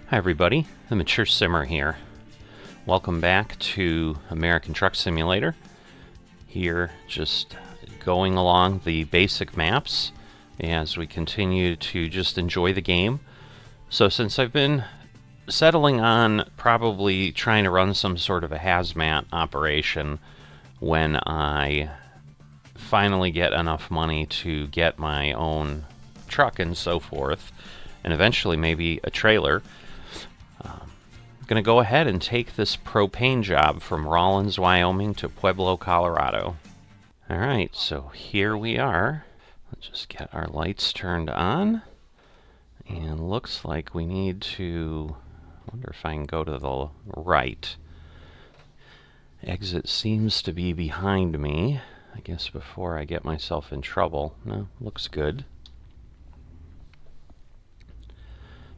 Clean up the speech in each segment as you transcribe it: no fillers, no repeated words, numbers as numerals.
Hi everybody, the Mature Simmer here. Welcome back to American Truck Simulator. Here, just going along the basic maps as we continue to just enjoy the game. So since I've been settling on probably trying to run some sort of a hazmat operation when I finally get enough money to get my own truck and so forth, and eventually maybe a trailer, I'm going to go ahead and take this propane job from Rawlins, Wyoming to Pueblo, Colorado. Alright, so here we are. Let's just get our lights turned on. And looks like we need to... I wonder if I can go to the right. Exit seems to be behind me. I guess before I get myself in trouble. No, looks good.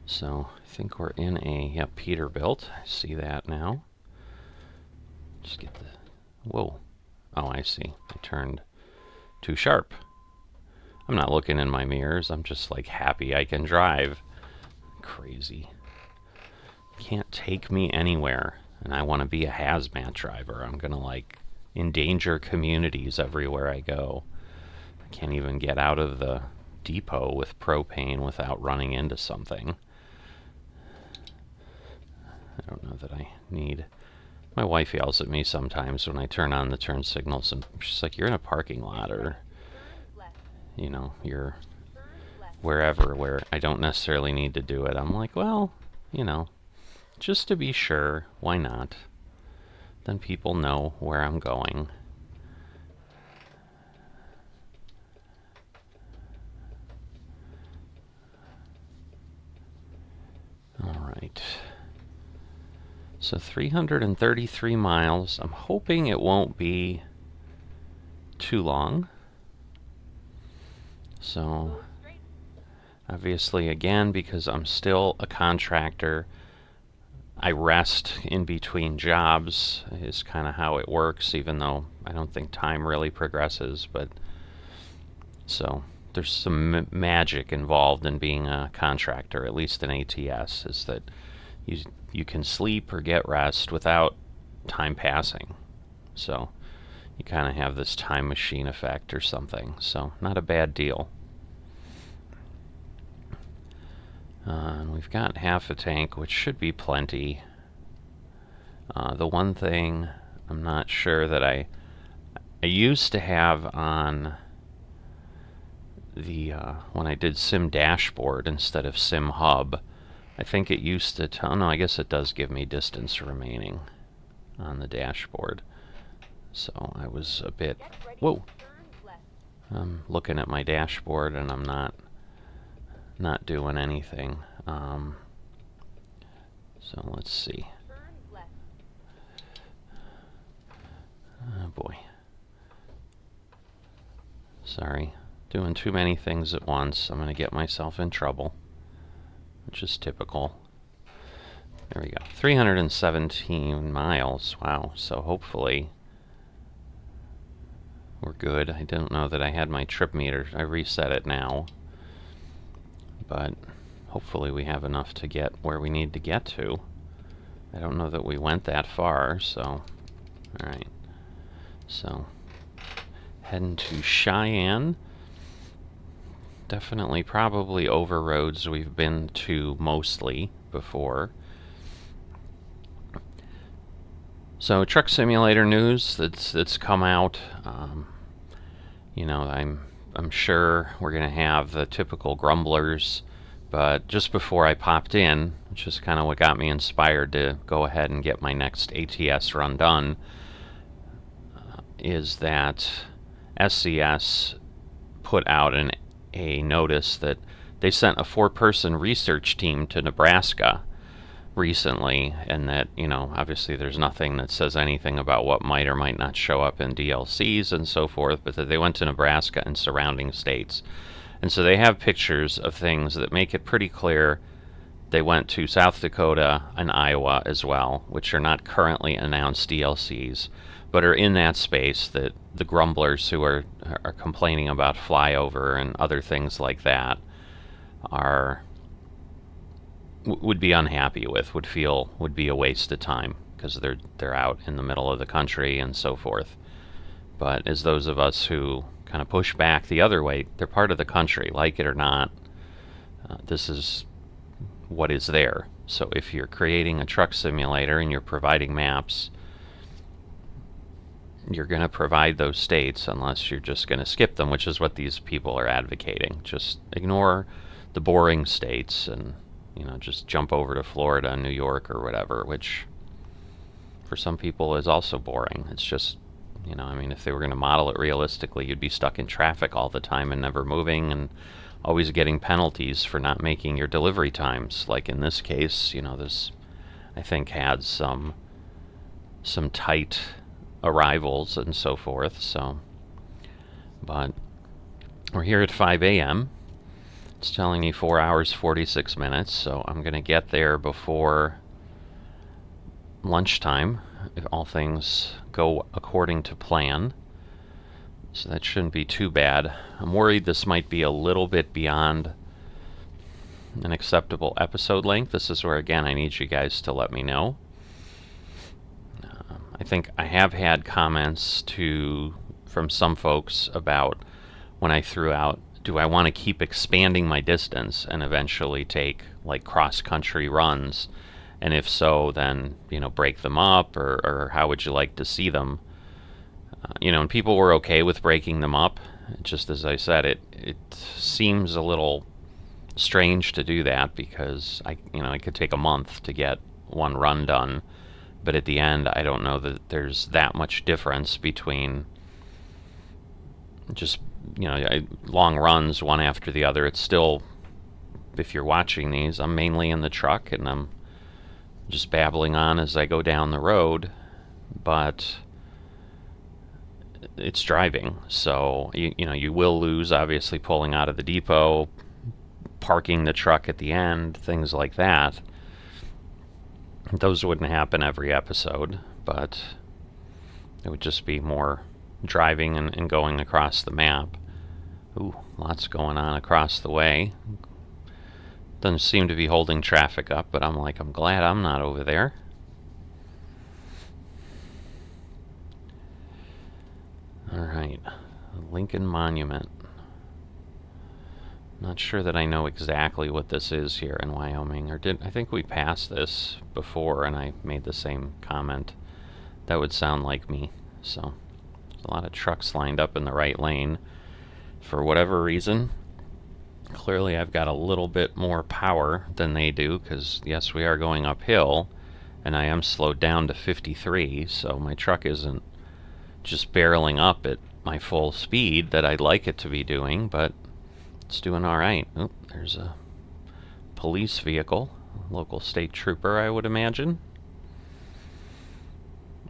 So, I think we're in a Peterbilt. I see that now. Just get the... Whoa. Oh, I see. I turned too sharp. I'm not looking in my mirrors. I'm just, like, happy I can drive. Crazy. Can't take me anywhere. And I want to be a hazmat driver. I'm gonna, like, endanger communities everywhere I go. I can't even get out of the depot with propane without running into something. I don't know that I need... My wife yells at me sometimes when I turn on the turn signals, and she's like, you're in a parking lot, or, you know, you're wherever where I don't necessarily need to do it. I'm like, well, you know, just to be sure, why not? Then people know where I'm going. All right. So 333 miles. I'm hoping it won't be too long. So, obviously, again, because I'm still a contractor, I rest in between jobs is kind of how it works, even though I don't think time really progresses. But so there's some magic involved in being a contractor, at least in ATS, is that you can sleep or get rest without time passing. So you kind of have this time machine effect or something. So not a bad deal. And we've got half a tank, which should be plenty. The one thing I'm not sure that I used to have on the when I did Sim Dashboard instead of Sim Hub, I think it used to tell... No, I guess it does give me distance remaining on the dashboard. So I was a bit... Whoa! I'm looking at my dashboard and I'm not doing anything. So let's see. Oh boy. Sorry. Doing too many things at once. I'm going to get myself in trouble, which is typical. There we go. 317 miles. Wow. So hopefully we're good. I didn't know that I had my trip meter. I reset it now. But hopefully we have enough to get where we need to get to. I don't know that we went that far, so... Alright. So, heading to Cheyenne. Definitely probably over roads we've been to mostly before. So Truck Simulator news that's come out. You know, I'm sure we're gonna have the typical grumblers, but just before I popped in, which is kind of what got me inspired to go ahead and get my next ATS run done, is that SCS put out a notice that they sent a 4-person research team to Nebraska recently, and that, you know, obviously there's nothing that says anything about what might or might not show up in DLCs and so forth, but that they went to Nebraska and surrounding states. And so they have pictures of things that make it pretty clear they went to South Dakota and Iowa as well, which are not currently announced DLCs, but are in that space that the grumblers who are complaining about flyover and other things like that are would be unhappy with, would feel would be a waste of time, because they're out in the middle of the country and so forth. But as those of us who kind of push back the other way, they're part of the country, like it or not. This is what is there. So if you're creating a truck simulator and you're providing maps, you're going to provide those states unless you're just going to skip them, which is what these people are advocating. Just ignore the boring states and, just jump over to Florida and New York or whatever, which for some people is also boring. It's just, if they were going to model it realistically, you'd be stuck in traffic all the time and never moving and always getting penalties for not making your delivery times. Like in this case, this, I think, had some tight arrivals and so forth. So, but we're here at 5 a.m. It's telling me 4 hours 46 minutes, so I'm going to get there before lunchtime if all things go according to plan. So that shouldn't be too bad. I'm worried this might be a little bit beyond an acceptable episode length. This is where, again, I need you guys to let me know. I think I have had comments from some folks about when I threw out, do I want to keep expanding my distance and eventually take like cross-country runs? And if so, then, break them up, or how would you like to see them? And people were okay with breaking them up. Just as I said, it seems a little strange to do that, because it could take a month to get one run done. But at the end, I don't know that there's that much difference between just, long runs one after the other. It's still, if you're watching these, I'm mainly in the truck and I'm just babbling on as I go down the road, but it's driving. So, you will lose, obviously, pulling out of the depot, parking the truck at the end, things like that. Those wouldn't happen every episode, but it would just be more driving and going across the map. Ooh, lots going on across the way. Doesn't seem to be holding traffic up, but I'm glad I'm not over there. Alright, Lincoln Monument. Not sure that I know exactly what this is here in Wyoming. I think we passed this before and I made the same comment. That would sound like me. So, there's a lot of trucks lined up in the right lane. For whatever reason, clearly I've got a little bit more power than they do, because yes, we are going uphill, and I am slowed down to 53, so my truck isn't just barreling up at my full speed that I'd like it to be doing, but it's doing alright. Oh, there's a police vehicle, local state trooper, I would imagine.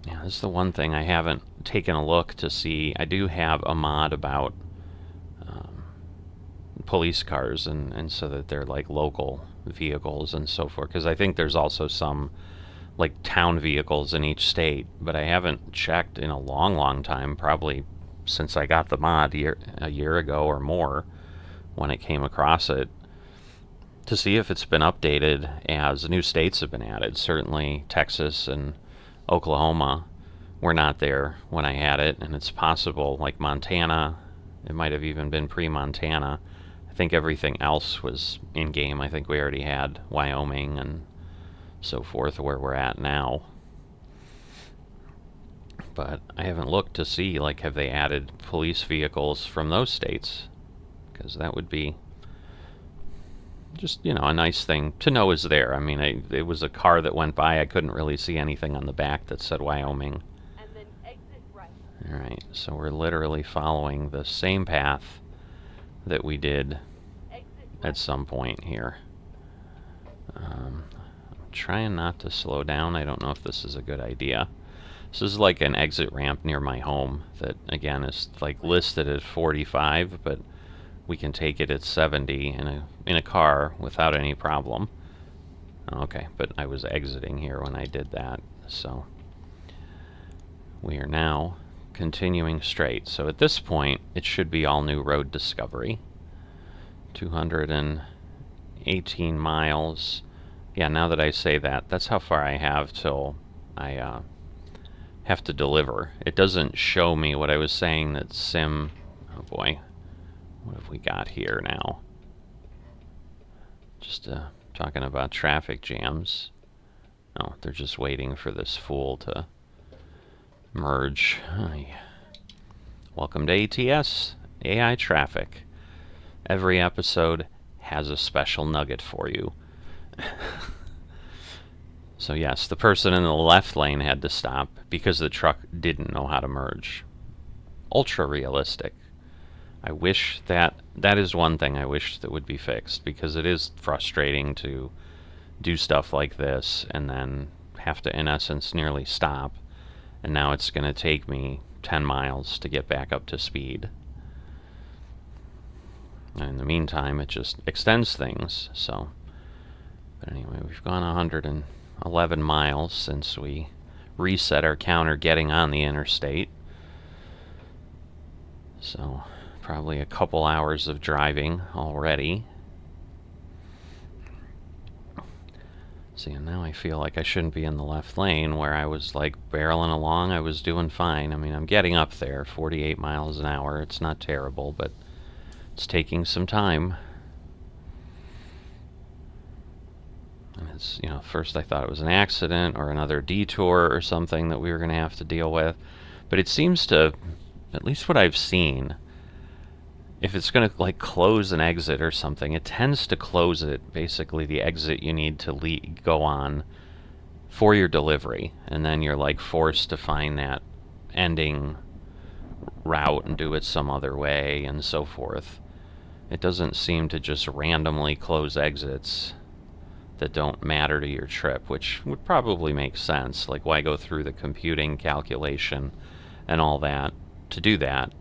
Yeah, this is the one thing I haven't taken a look to see. I do have a mod about police cars, and so that they're like local vehicles and so forth, because I think there's also some like town vehicles in each state, but I haven't checked in a long time, probably since I got the mod a year ago or more, when it came across it, to see if it's been updated as new states have been added. Certainly Texas and Oklahoma were not there when I had it, and it's possible like Montana, it might have even been pre-Montana. I think everything else was in-game. I think we already had Wyoming and so forth where we're at now. But I haven't looked to see, like, have they added police vehicles from those states? Because that would be just, a nice thing to know is there. I mean, it was a car that went by. I couldn't really see anything on the back that said Wyoming. And then exit right. Alright, so we're literally following the same path that we did at some point here. I'm trying not to slow down. I don't know if this is a good idea. This is like an exit ramp near my home that, again, is like listed at 45, but we can take it at 70 in a car without any problem. Okay, but I was exiting here when I did that, so we are now continuing straight. So at this point, it should be all new road discovery. 218 miles. Yeah, now that I say that, that's how far I have till I have to deliver. It doesn't show me what I was saying that sim... Oh boy, what have we got here now? Just talking about traffic jams. Oh, they're just waiting for this fool to merge. Welcome to ATS, AI Traffic. Every episode has a special nugget for you. So yes, the person in the left lane had to stop because the truck didn't know how to merge. Ultra realistic. I wish that is one thing I wish that would be fixed, because it is frustrating to do stuff like this and then have to, in essence, nearly stop. And now it's going to take me 10 miles to get back up to speed. And in the meantime, it just extends things. So, but anyway, we've gone 111 miles since we reset our counter getting on the interstate. So, probably a couple hours of driving already. See, and now I feel like I shouldn't be in the left lane where I was like barreling along. I was doing fine. I mean, I'm getting up there, 48 miles an hour. It's not terrible, but it's taking some time. And it's, first I thought it was an accident or another detour or something that we were going to have to deal with. But it seems to, at least what I've seen, if it's going to like close an exit or something, it tends to close it, basically the exit you need to go on for your delivery, and then you're like forced to find that ending route and do it some other way and so forth. It doesn't seem to just randomly close exits that don't matter to your trip, which would probably make sense. Like, why go through the computing calculation and all that to do that?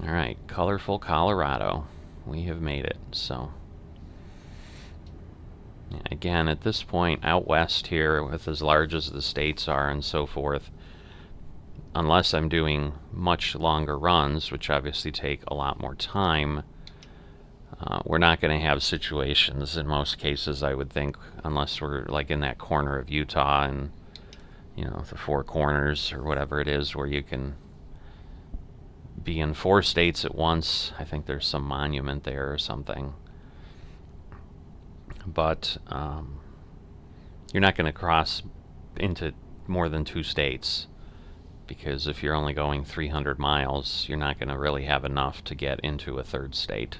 Alright, colorful Colorado. We have made it, so. Again, at this point, out west here, with as large as the states are and so forth, unless I'm doing much longer runs, which obviously take a lot more time, we're not going to have situations in most cases, I would think, unless we're like in that corner of Utah and, the Four Corners or whatever it is, where you can be in 4 states at once. I think there's some monument there or something. But you're not going to cross into more than 2 states, because if you're only going 300 miles, you're not going to really have enough to get into a 3rd state.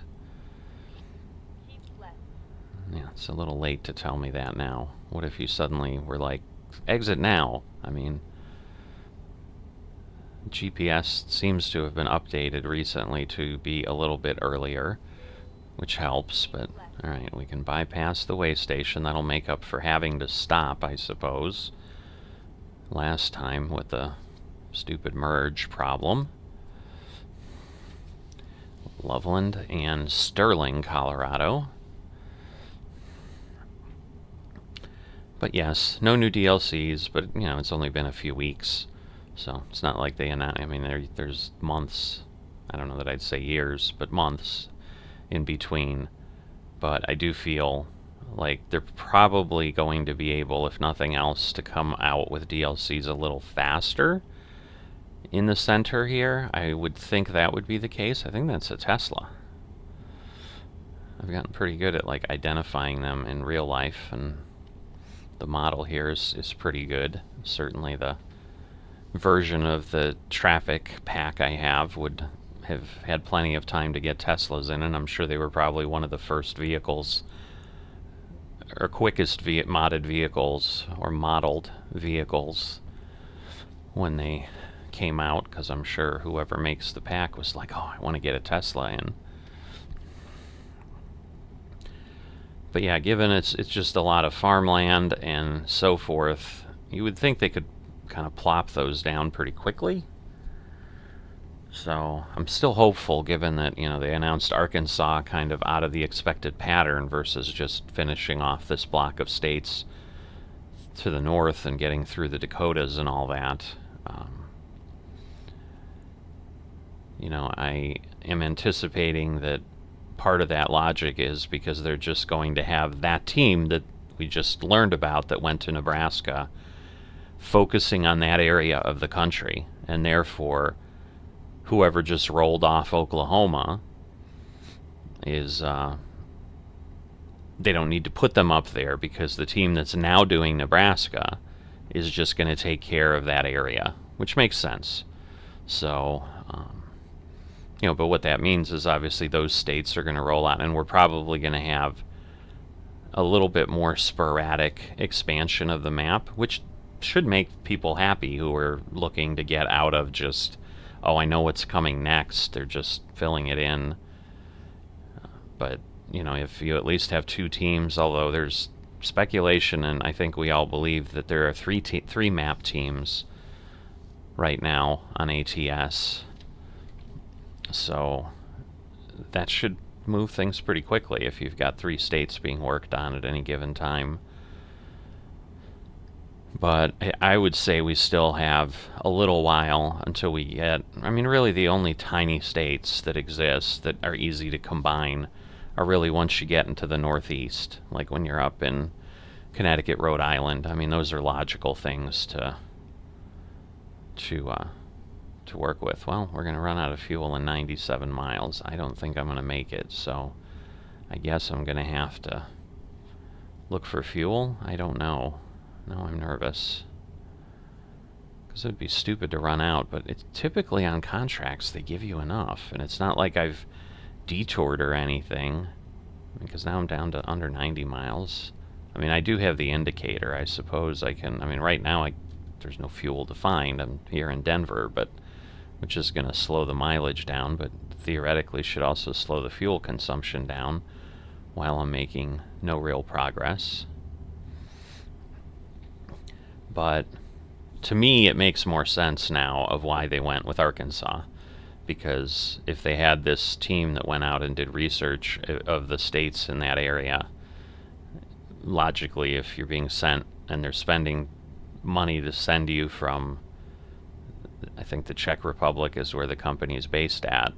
Yeah, it's a little late to tell me that now. What if you suddenly were like, exit now? I mean, GPS seems to have been updated recently to be a little bit earlier, which helps, but alright, we can bypass the way station. That'll make up for having to stop, I suppose, last time with the stupid merge problem. Loveland and Sterling, Colorado. But yes, no new DLCs, but it's only been a few weeks. So it's not like they announce. I mean, there's months. I don't know that I'd say years, but months in between. But I do feel like they're probably going to be able, if nothing else, to come out with DLCs a little faster in the center here. I would think that would be the case. I think that's a Tesla. I've gotten pretty good at like identifying them in real life, and the model here is pretty good. Certainly the version of the traffic pack I have would have had plenty of time to get Teslas in, and I'm sure they were probably one of the first vehicles, or quickest modded vehicles, or modeled vehicles when they came out, because I'm sure whoever makes the pack was like, oh, I want to get a Tesla in. But yeah, given it's just a lot of farmland and so forth, you would think they could kind of plop those down pretty quickly. So I'm still hopeful, given that they announced Arkansas kind of out of the expected pattern versus just finishing off this block of states to the north and getting through the Dakotas and all that. I am anticipating that part of that logic is because they're just going to have that team that we just learned about that went to Nebraska, focusing on that area of the country, and therefore whoever just rolled off Oklahoma is they don't need to put them up there, because the team that's now doing Nebraska is just going to take care of that area, which makes sense. So, but what that means is obviously those states are going to roll out, and we're probably going to have a little bit more sporadic expansion of the map, which should make people happy who are looking to get out of just, oh, I know what's coming next. They're just filling it in. But, if you at least have two teams, although there's speculation, and I think we all believe that there are three map teams right now on ATS. So that should move things pretty quickly if you've got 3 states being worked on at any given time. But I would say we still have a little while until we get, really the only tiny states that exist that are easy to combine are really once you get into the Northeast, like when you're up in Connecticut, Rhode Island. Those are logical things to work with. Well, we're going to run out of fuel in 97 miles. I don't think I'm going to make it, so I guess I'm going to have to look for fuel. I don't know. Now I'm nervous, because it would be stupid to run out, but it's typically on contracts they give you enough, and it's not like I've detoured or anything, because now I'm down to under 90 miles. I do have the indicator. I suppose I can, right now there's no fuel to find. I'm here in Denver, but which is going to slow the mileage down, but theoretically should also slow the fuel consumption down while I'm making no real progress. But to me, it makes more sense now of why they went with Arkansas, because if they had this team that went out and did research of the states in that area, logically, if you're being sent and they're spending money to send you from, I think the Czech Republic is where the company is based at,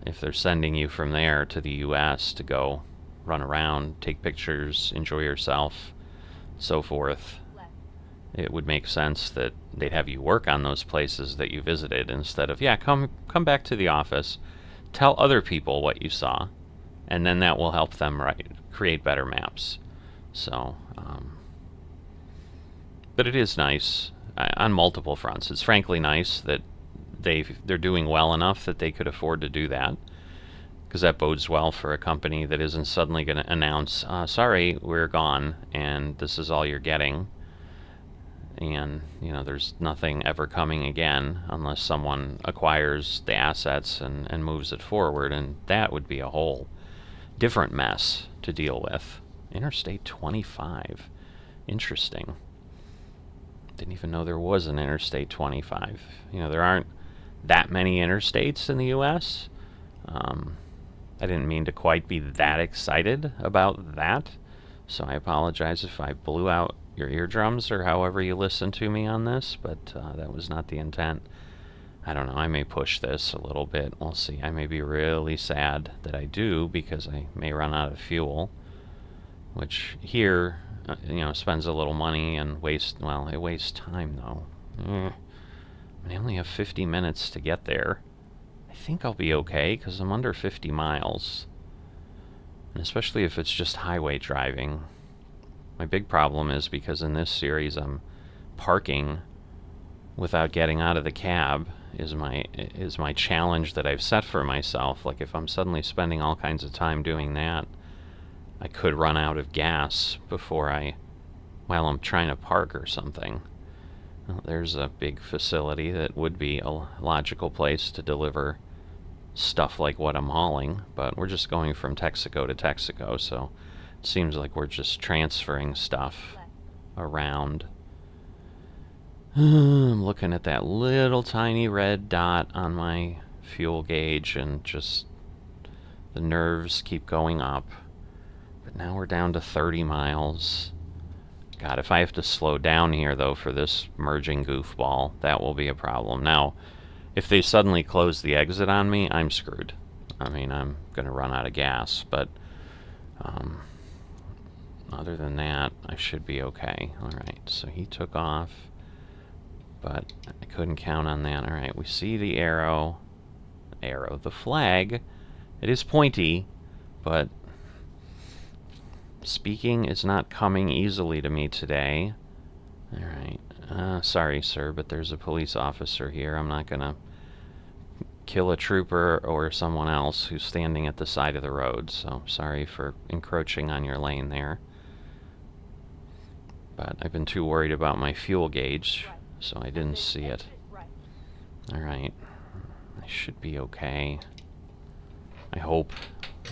if they're sending you from there to the U.S. to go run around, take pictures, enjoy yourself, so forth, it would make sense that they'd have you work on those places that you visited, instead of, come back to the office, tell other people what you saw, and then that will help them create better maps. So, but it is nice on multiple fronts. It's frankly nice that they're doing well enough that they could afford to do that, because that bodes well for a company that isn't suddenly going to announce, sorry, we're gone, and this is all you're getting. And, there's nothing ever coming again unless someone acquires the assets and moves it forward, and that would be a whole different mess to deal with. Interstate 25. Interesting. Didn't even know there was an Interstate 25. There aren't that many interstates in the U.S. I didn't mean to quite be that excited about that, so I apologize if I blew out your eardrums or however you listen to me on this, but that was not the intent. I don't know, I may push this a little bit. We'll see. I may be really sad that I do, because I may run out of fuel, which here, spends a little money and it wastes time, though. I only have 50 minutes to get there. I think I'll be okay, because I'm under 50 miles. And especially if it's just highway driving. My big problem is because in this series I'm parking without getting out of the cab is my challenge that I've set for myself. Like, if I'm suddenly spending all kinds of time doing that, I could run out of gas while I'm trying to park or something. Well, there's a big facility that would be a logical place to deliver stuff like what I'm hauling, but we're just going from Texaco to Texaco, so it seems like we're just transferring stuff around. I'm looking at that little tiny red dot on my fuel gauge, and just the nerves keep going up. But now we're down to 30 miles. God, if I have to slow down here, though, for this merging goofball, that will be a problem. Now, if they suddenly close the exit on me, I'm screwed. I'm going to run out of gas, but other than that, I should be okay. Alright, so he took off, but I couldn't count on that. Alright, we see the arrow. The flag. It is pointy, but speaking is not coming easily to me today. Alright, sorry, sir, but there's a police officer here. I'm not gonna kill a trooper or someone else who's standing at the side of the road, so sorry for encroaching on your lane there. But I've been too worried about my fuel gauge, so I didn't see it. Alright, I should be okay. I hope.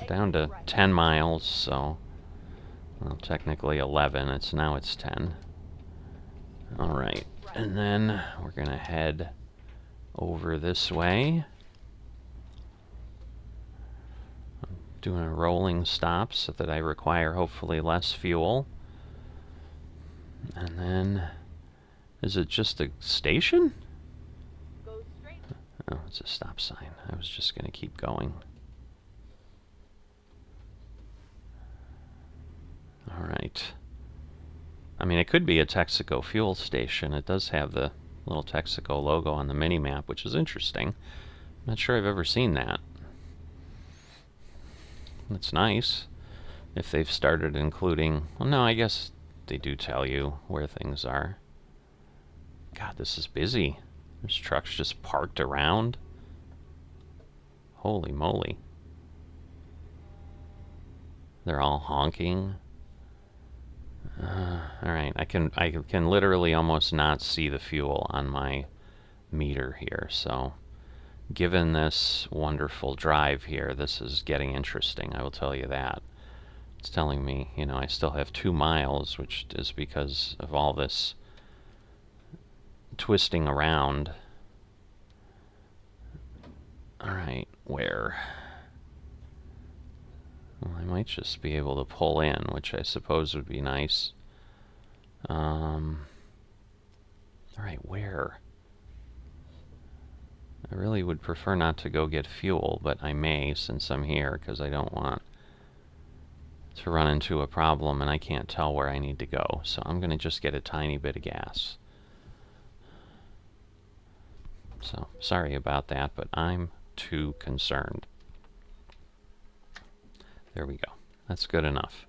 Down to 10 miles, so... well, technically 11. Now it's 10. Alright, and then we're gonna head over this way. I'm doing a rolling stop so that I require hopefully less fuel. And then... is it just a station? Go straight. Oh, it's a stop sign. I was just gonna keep going. Alright. I mean, it could be a Texaco fuel station. It does have the little Texaco logo on the mini-map, which is interesting. I'm not sure I've ever seen that. That's nice. If they've started including... well, no, I guess they do tell you where things are. God, this is busy. There's trucks just parked around. Holy moly. They're all honking. Alright, I can literally almost not see the fuel on my meter here, so given this wonderful drive here, this is getting interesting, I will tell you that. It's telling me, you know, I still have 2 miles, which is because of all this twisting around. Alright, where? Well, I might just be able to pull in, which I suppose would be nice. Alright, where? I really would prefer not to go get fuel, but I may since I'm here, because I don't want to run into a problem and I can't tell where I need to go. So I'm going to just get a tiny bit of gas. So, sorry about that, but I'm too concerned. There we go. That's good enough.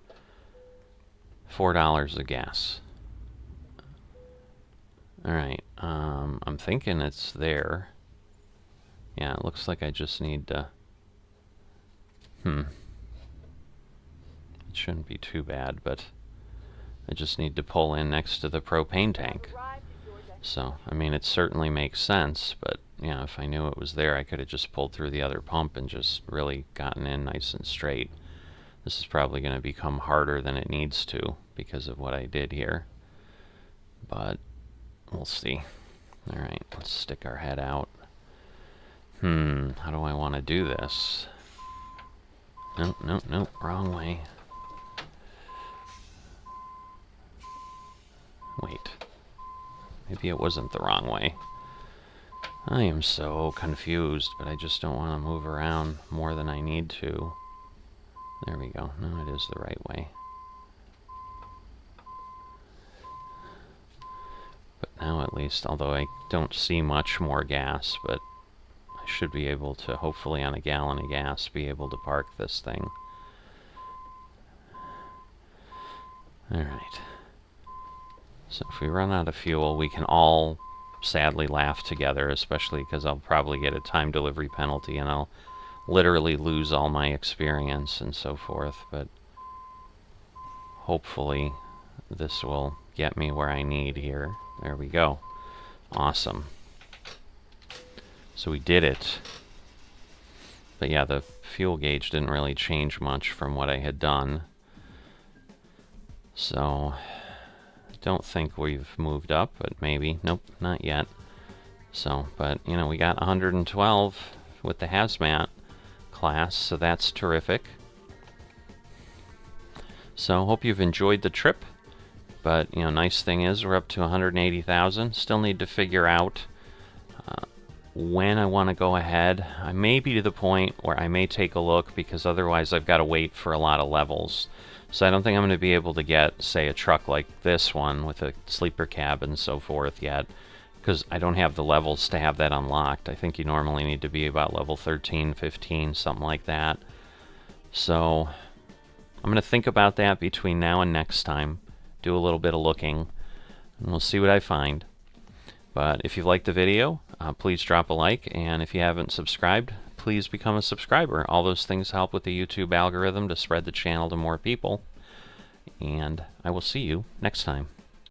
$4 of gas. Alright, I'm thinking it's there. Yeah, it looks like I just need to... it shouldn't be too bad, but I just need to pull in next to the propane tank. So, I mean, it certainly makes sense, but, you know, if I knew it was there, I could have just pulled through the other pump and just really gotten in nice and straight. This is probably going to become harder than it needs to because of what I did here. But we'll see. Alright, let's stick our head out. How do I want to do this? Nope, wrong way. Wait. Maybe it wasn't the wrong way. I am so confused, but I just don't want to move around more than I need to. There we go. No, it is the right way. But now at least, although I don't see much more gas, but I should be able to, hopefully on a gallon of gas, be able to park this thing. Alright. So if we run out of fuel, we can all sadly laugh together, especially because I'll probably get a time delivery penalty and I'll literally lose all my experience and so forth, but hopefully this will get me where I need here. There we go. Awesome. So we did it. But yeah, the fuel gauge didn't really change much from what I had done. So I don't think we've moved up, but maybe. Nope, not yet. So, but you know, we got 112 with the hazmat class, so that's terrific. So hope you've enjoyed the trip. But, you know, nice thing is we're up to 180,000. Still need to figure out when I want to go ahead. I may be to the point where I may take a look, because otherwise I've got to wait for a lot of levels. So I don't think I'm going to be able to get, say, a truck like this one with a sleeper cab and so forth yet, because I don't have the levels to have that unlocked. I think you normally need to be about level 13, 15, something like that. So I'm going to think about that between now and next time, do a little bit of looking, and we'll see what I find. But if you liked the video, please drop a like, and if you haven't subscribed, please become a subscriber. All those things help with the YouTube algorithm to spread the channel to more people. And I will see you next time.